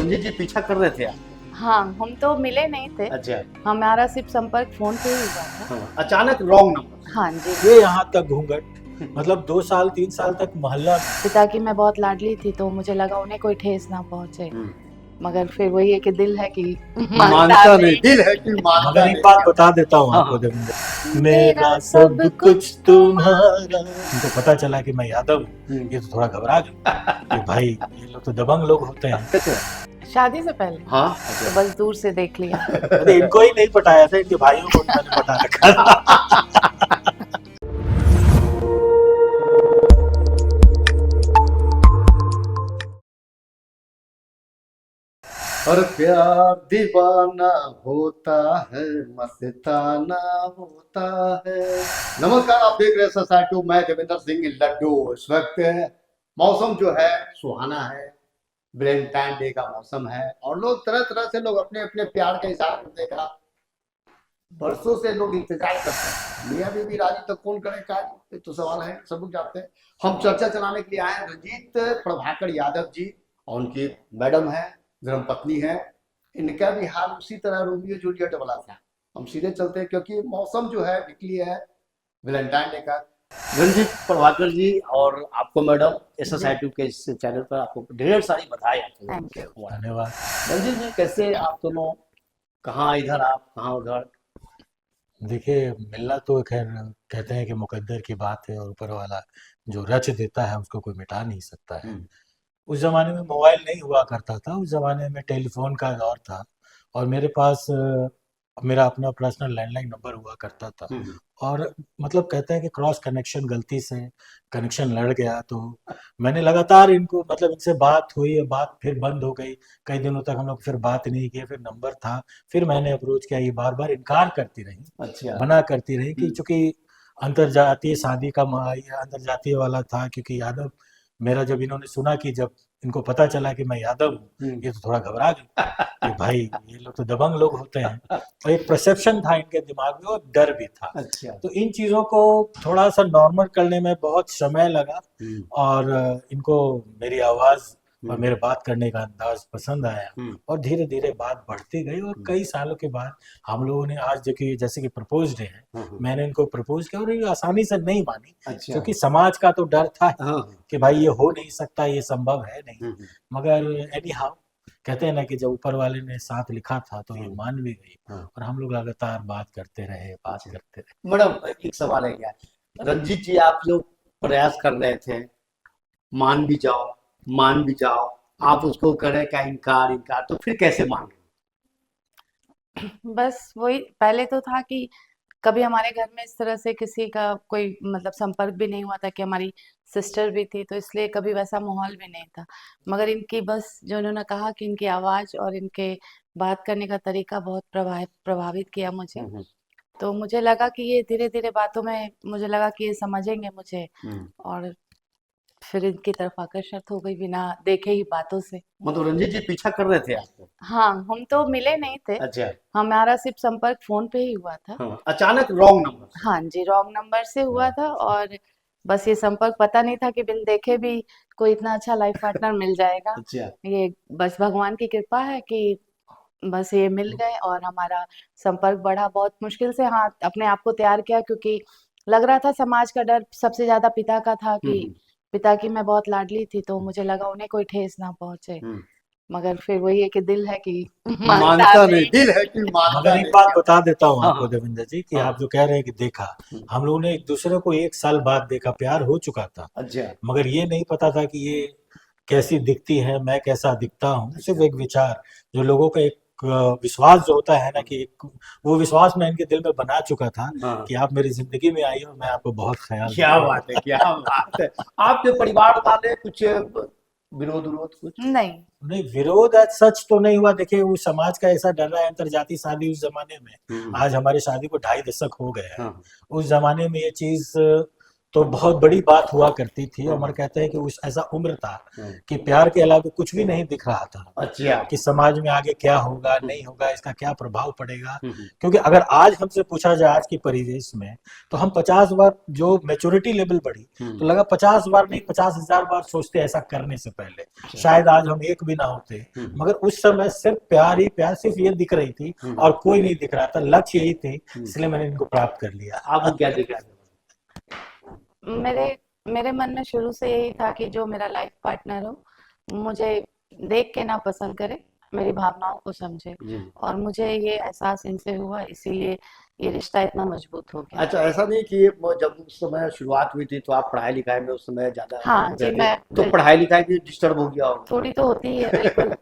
रंजीत जी पीछा कर रहे थे आप? हाँ, हम तो मिले नहीं थे। अच्छा। हमारा सिर्फ संपर्क फोन पे ही हुआ था। हाँ, अचानक रॉन्ग नंबर। हाँ जी। ये यहाँ तक घूंघट मतलब 2 साल 3 साल तक मोहल्ला में पिता की मैं बहुत लाडली थी तो मुझे लगा उन्हें कोई ठेस ना पहुंचे, मगर फिर वही है कि दिल है कि मानता नहीं, दिल है कि मानता मगर नहीं। एक बात बता देता हूँ हाँ, आपको हाँ। देवेंद्र, मेरा सब कुछ तुम्हारा। उनको पता चला कि मैं यादव हूँ, ये तो थोड़ा घबरा गए कि भाई ये लोग तो दबंग लोग होते हैं। शादी से पहले हाँ, तो बस दूर से देख लिया। अरे इनको ही नहीं पटाया था, इनके भाइयों को भी मैंने पटा रखा था। और प्यार दीवाना होता है, मस्ताना होता है। नमस्कार, आप देख रहे हैं सोसाइटी। मैं देवेंद्र सिंह लड्डू। इस वक्त मौसम जो है सुहाना है, वैलेंटाइन डे का मौसम है और लोग तरह तरह से लोग अपने अपने प्यार का इजहार करने का बरसों से लोग इंतजार करते हैं। मियाँ बीवी राजी तो कौन करे कार्य, ये तो सवाल है, सब लोग जानते हैं। हम चर्चा चलाने के लिए आए हैं रंजीत प्रभाकर यादव जी और उनकी मैडम है, धर्म पत्नी है। इनका भी हाल उसी तरह रोमियो जूलियट वाला था। हम सीधे चलते हैं क्योंकि मौसम जो है निकली है वैलेंटाइन डे का। रंजीत प्रभाकर जी और आपको मैडम एसएसआईटी के इस चैनल पर आपको ढेर सारी बधाई। Thank you. धन्यवाद। रंजीत जी, कैसे आप दोनों, कहाँ इधर आप कहाँ उधर? देखिए, मिलना तो खैर कहते हैं कि मुकद्दर की बात है और ऊपर वाला जो रच देता है उसको कोई मिटा नहीं सकता है। उस ज़माने में मोबाइल नहीं हुआ करता था, उस ज़माने में टेलीफोन का दौर था और मेरे पास मेरा अपना पर्सनल लैंडलाइन नंबर हुआ करता था। और मतलब कहते हैं कि क्रॉस कनेक्शन, गलती से कनेक्शन लड़ गया तो मैंने लगातार इनको मतलब इनसे बात हुई, बात फिर बंद हो गई। कई दिनों तक हम लोग फिर बात नहीं किए, फिर नंबर था, फिर मैंने अप्रोच किया, ये बार-बार इनकार करती रही, अच्छा। मना करती रही कि चूँकि अंतरजातीय शादी का अंतरजातीय वाला था, क्योंकि यादव मेरा जब इन्होंने सुना कि जब इनको पता चला कि मैं यादव हूँ, ये तो थोड़ा घबरा गए कि भाई ये लोग तो दबंग लोग होते हैं। और एक परसेप्शन था इनके दिमाग में और डर भी था। अच्छा। तो इन चीज़ों को थोड़ा सा नॉर्मल करने में बहुत समय लगा और इनको मेरी आवाज़ और मेरे बात करने का अंदाज पसंद आया और धीरे धीरे बात बढ़ती गई और कई सालों के बाद हम लोगों ने आज जैसे कि प्रपोज डे है, मैंने इनको प्रपोज किया और ये आसानी से नहीं मानी। अच्छा। क्योंकि समाज का तो डर था हाँ। कि भाई ये हो नहीं सकता, ये संभव है नहीं। मगर एनी हाउ कहते हैं ना कि जब ऊपर वाले ने साथ लिखा था तो ये मान भी गई और हम लोग लगातार बात करते रहे, बात करते रहे। मैडम, एक सवाल है क्या, रंजीत जी आप लोग प्रयास कर रहे थे, मान भी जाओ, मान भी जाओ, आप उसको करें क्या इनकार इनकार, तो फिर कैसे मान गए? बस वही पहले तो था कि कभी हमारे घर में इस तरह से किसी का कोई मतलब संपर्क भी नहीं हुआ था कि हमारी सिस्टर भी थी, तो इसलिए कभी वैसा माहौल भी नहीं था। मगर इनकी बस जो इन्होंने कहा कि इनकी आवाज़ और इनके बात करने का तरीका बहुत प्रभावित किया मुझे। तो मुझे लगा कि ये धीरे-धीरे बातों में मुझे लगा कि ये समझेंगे मुझे और फिर इनकी तरफ आकर्षित हो गई बिना देखे ही बातों से। मतलब रंजीत जी पीछा कर रहे थे आपको? हाँ, हम तो मिले नहीं थे। अच्छा। हमारा सिर्फ संपर्क फ़ोन पे ही हुआ था। हाँ, अचानक रॉन्ग नंबर से। हाँ जी, रॉन्ग नंबर से हुआ था और बस ये संपर्क पता नहीं था कि बिन देखे भी कोई इतना अच्छा लाइफ पार्टनर मिल जाएगा। अच्छा। ये बस भगवान की कृपा है कि बस ये मिल गए और हमारा संपर्क बढ़ा। बहुत मुश्किल से हाँ, अपने आप को तैयार किया क्योंकि लग रहा था समाज का डर सबसे ज़्यादा पिता का था कि पिता की मैं बहुत लाडली थी तो मुझे लगा उन्हें कोई ठेस ना पहुँचे। मगर फिर वही है कि दिल है कि मानता नहीं, दिल है कि मानता मगर नहीं। एक बात बता देता हूँ हाँ, आपको हाँ। देवेंद्र जी कि हाँ। आप जो कह रहे हैं कि देखा, हम लोगों ने एक दूसरे को 1 साल बाद देखा, प्यार हो चुका था। अच्छा। मगर ये नहीं पता था कि ये कैसी दिखती है, मैं कैसा दिखता हूँ। सिर्फ एक विचार, जो लोगों का एक विश्वास जो होता है ना कि एक वो विश्वास मैं इनके दिल में बना चुका था हाँ। कि आप मेरी जिंदगी में आइए और मैं आपको बहुत ख्याल क्या रखूंगा। बात है, क्या बात है। आपके परिवार वाले कुछ विरोध विरोध कुछ? नहीं। नहीं, विरोध आज सच तो नहीं हुआ। देखिए, वो समाज का ऐसा डर रहा है, अंतरजातीय शादी उस जमाने में, आज हमारी शादी को 2.5 दशक हो गए हैं। उस जमाने में ये चीज तो बहुत बड़ी बात हुआ करती थी। अमर कहते हैं कि उस ऐसा उम्र था कि प्यार के अलावा कुछ भी नहीं दिख रहा था, अच्छा। कि समाज में आगे क्या होगा नहीं होगा, इसका क्या प्रभाव पड़ेगा। क्योंकि अगर आज हमसे पूछा जाए आज की परिवेश में, तो हम 50 बार, जो मैच्योरिटी लेवल बढ़ी, तो लगा 50 बार नहीं 50,000 बार सोचते ऐसा करने से पहले। शायद आज हम एक भी ना होते, मगर उस समय सिर्फ प्यार ही प्यार, सिर्फ ये दिख रही थी और कोई नहीं दिख रहा था। लक्ष्य यही थे, इसलिए मैंने इनको प्राप्त कर लिया। आपको क्या दिख रहा है? मेरे मेरे मन में शुरू से यही था कि जो मेरा लाइफ पार्टनर हो, मुझे देख के ना पसंद करे, मेरी भावनाओं को समझे। और मुझे ये एहसास इनसे हुआ, इसीलिए ये रिश्ता इतना मजबूत हो गया। अच्छा, ऐसा नहीं कि वो जब उस समय शुरुआत हुई थी तो आप पढ़ाई लिखाई में उस समय ज्यादा हाँ जी, रहते, मैं तो पढ़ाई लिखाई भी डिस्टर्ब हो गया होगा? थोड़ी तो होती ही है, बिल्कुल।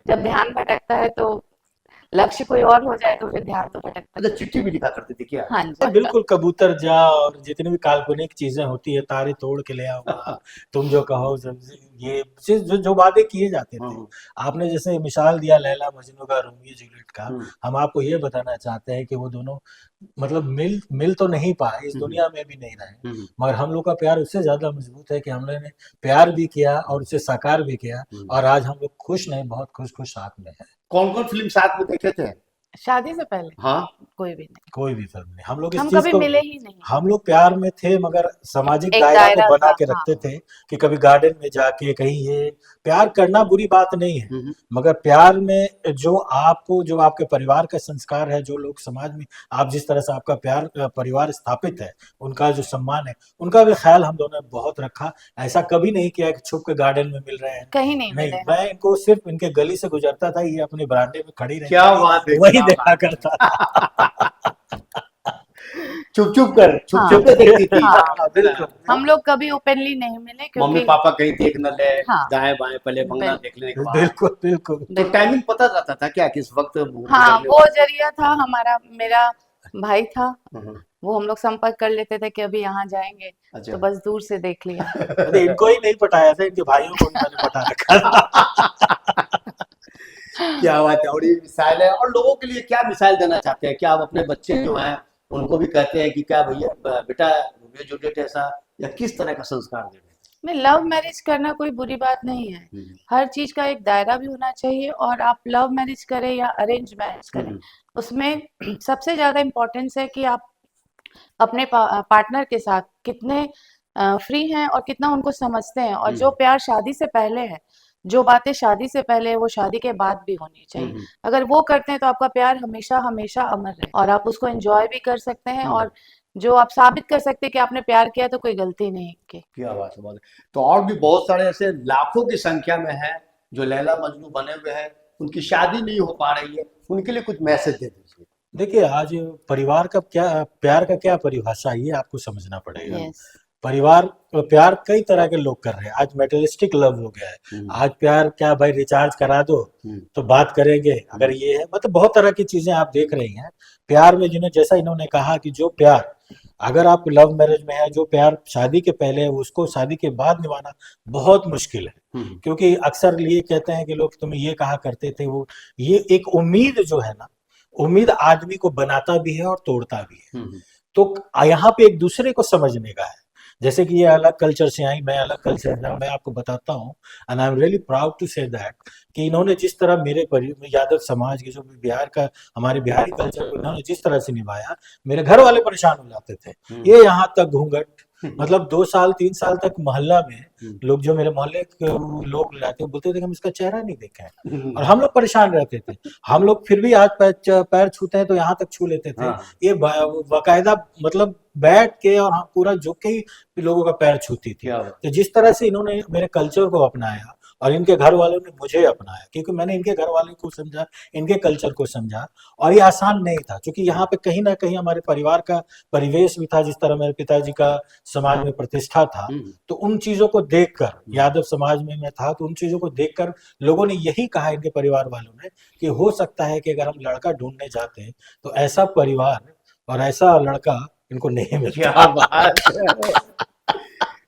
जब ध्यान भटकता है तो लक्ष्य कोई और हो जाए तो फिर ध्यान तो भटकता अच्छा, है। चिट्ठी भी लिखा करते थे क्या? हाँ जी। बिल्कुल, कबूतर जा और जितनी भी काल्पनिक चीजें होती है, तारे तोड़ के ले आऊंगा, तुम जो कहो ये जो वादे किए जाते थे। आपने जैसे मिसाल दिया लैला मजनू का, रोमियो जूलियट का, हम आपको ये बताना चाहते हैं कि वो दोनों मतलब मिल तो नहीं पाए, इस दुनिया में भी नहीं रहे, मगर हम लोग का प्यार उससे ज्यादा मजबूत है कि हम लोगों ने प्यार भी किया और उसे साकार भी किया, और आज हम लोग खुश नहीं, बहुत खुश खुश साथ में है। कौन कौन फिल्म साथ में देखे थे? शादी से पहले हाँ, कोई भी नहीं, कोई भी फिल्म नहीं। हम लोग इस हम चीज कभी को, मिले ही नहीं। हम लोग प्यार में थे मगर सामाजिक एक दायरा को दायरा बना था, के हाँ। रखते थे कि कभी गार्डन में जाके कहीं, ये प्यार करना बुरी बात नहीं है, मगर प्यार में जो आपको, जो आपके परिवार का संस्कार है, जो लोग समाज में आप जिस तरह से आपका प्यार परिवार स्थापित है, उनका जो सम्मान है, उनका भी ख्याल हम दोनों ने बहुत रखा। ऐसा कभी नहीं किया कि छुप के गार्डन में मिल रहे हैं, कहीं नहीं मिले हम। मैं इनको सिर्फ इनके गली से गुजरता था, ये अपने बरामदे में खड़ी रहती क्या थी, बात है, वही क्या देखा बात है। करता था। चुप चुप कर, छुप हाँ, छुप के देखती थी। हाँ। बिल्कुल। हम लोग कभी ओपनली नहीं मिले मम्मी क्योंकि पापा कहीं देख न ले, हाँ, दाएं बाएं पहले बंगला बिल, देख लेने के बाद। बिल्कुल बिल्कुल। तो बिल्कुल। टाइमिंग पता रहता था क्या किस वक्त हाँ, गुजरने वो वाला? जरिया था हमारा, मेरा भाई था, हम्म, वो हम लोग संपर्क कर लेते थे कि अभी यहाँ जाएंगे, तो अच्छा। बस दूर से देख लिया। अरे इनको ही नहीं पटाया था, इनके भाइयों को भी मैंने पटा रखा था। क्या बात है, और ये मिसाइल है। और लोगों के लिए क्या मिसाइल देना चाहते हैं? क्या आप अपने बच्चे जो हैं उनको भी कहते हैं कि क्या भैया बेटा रोमियो जूलियट ऐसा, या किस तरह का संस्कार दे रहे नहीं, लव मैरिज करना कोई बुरी बात नहीं है। हैं? हर चीज का एक दायरा भी होना चाहिए, और आप लव मैरिज करें या अरेंज मैरिज करें, उसमें सबसे ज्यादा इम्पोर्टेंस है कि आप अपने पार्टनर के साथ कितने फ्री हैं और कितना उनको समझते हैं। और जो प्यार शादी से पहले है, जो बातें शादी से पहले है, वो शादी के बाद भी होनी चाहिए। अगर वो करते हैं तो आपका प्यार हमेशा हमेशा अमर रहे, और आप उसको एंजॉय भी कर सकते हैं, और जो आप साबित कर सकते हैं कि आपने प्यार किया तो कोई गलती नहीं की। क्या बात है, बहुत है। तो और भी बहुत सारे ऐसे लाखों की संख्या में हैं जो लैला मजनू बने हुए हैं, उनकी शादी नहीं हो पा रही है, उनके लिए कुछ मैसेज दे दीजिए। देखिए, आज परिवार का क्या, प्यार का क्या परिभाषा, ये आपको समझना पड़ेगा। यस, परिवार, प्यार कई तरह के लोग कर रहे हैं। आज मेटेरियलिस्टिक लव हो गया है। आज प्यार क्या भाई, रिचार्ज करा दो तो बात करेंगे, अगर ये है, मतलब बहुत तरह की चीजें आप देख रही हैं प्यार में। जिन्होंने, जैसा इन्होंने कहा कि जो प्यार अगर आप लव मैरिज में है, जो प्यार शादी के पहले है, उसको शादी के बाद निभाना बहुत मुश्किल है। क्योंकि अक्सर ये कहते हैं कि लोग तुम्हें ये कहा करते थे, वो ये एक उम्मीद जो है ना, उम्मीद आदमी को बनाता भी है और तोड़ता भी है। तो यहाँ पे एक दूसरे को समझने का है। जैसे कि ये अलग कल्चर से आई, मैं अलग कल्चर से, मैं आपको बताता हूँ, and I am really proud to say that कि इन्होंने जिस तरह मेरे यादव समाज के, जो बिहार का, हमारे बिहारी कल्चर को इन्होंने जिस तरह से निभाया, मेरे घर वाले परेशान हो जाते थे। ये यहाँ तक घूंघट, मतलब 2 साल 3 साल तक मोहल्ला में लोग, जो मेरे मोहल्ले के लोग रहते, बोलते थे कि हम इसका चेहरा नहीं देखे हैं, और हम लोग परेशान रहते थे। हम लोग फिर भी आज पैर छूते हैं तो यहाँ तक छू लेते थे। ये बाकायदा मतलब बैठ के और हम पूरा झुक के ही लोगों का पैर छूती थी। तो जिस तरह से इन्होंने मेरे कल्चर को अपनाया और इनके घर वालों ने मुझे अपनाया, क्योंकि मैंने इनके घर वालों को समझा, इनके कल्चर को समझा, और ये आसान नहीं था, क्योंकि यहाँ पे कहीं ना कहीं हमारे परिवार का परिवेश भी था, जिस तरह मेरे पिताजी का समाज में प्रतिष्ठा था। तो उन चीजों को देखकर, यादव समाज में मैं था, तो उन चीजों को देखकर लोगों ने यही कहा, इनके परिवार वालों ने, कि हो सकता है कि अगर हम लड़का ढूंढने जाते हैं तो ऐसा परिवार और ऐसा लड़का इनको नहीं मिलता। क्या बात है,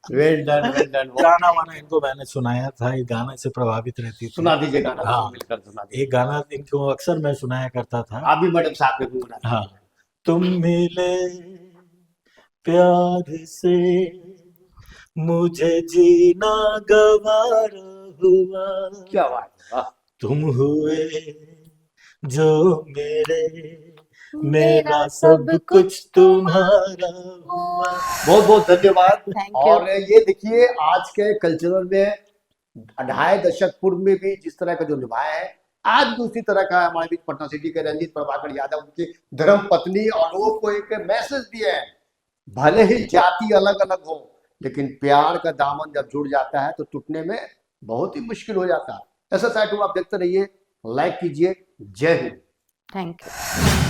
वेल डन, वेल डन। गाना वाना इनको मैंने सुनाया था, ये गाना से प्रभावित रहती थी। सुना दीजिए गाना, हाँ, मिलकर सुना दीजिए। एक गाना इनको अक्सर मैं सुनाया करता था। आप भी मैडम साहब के गुनगुना दीजिए। हाँ, तुम मिले प्यार से मुझे जीना गवारा हुआ, क्या बात है, वाह। तुम हुए जो मेरे, मेरा सब कुछ तुम्हारा हुआ। बहुत बहुत धन्यवाद। Thank you. और ये देखिए आज के कल्चरल में 2.5 दशक पूर्व में भी जिस तरह का जो निभाया है, आज भी उसी तरह का हमारे बीच पटना सिटी के रंजीत प्रभाकर यादव उनकी धर्म पत्नी और लोगों को एक मैसेज दिया है, भले ही जाति अलग अलग हो लेकिन प्यार का दामन जब जुड़ जाता है तो टूटने में बहुत ही मुश्किल हो जाता है। ऐसा साइट आप देखते रहिए, लाइक कीजिए। जय हिंद। Thank you.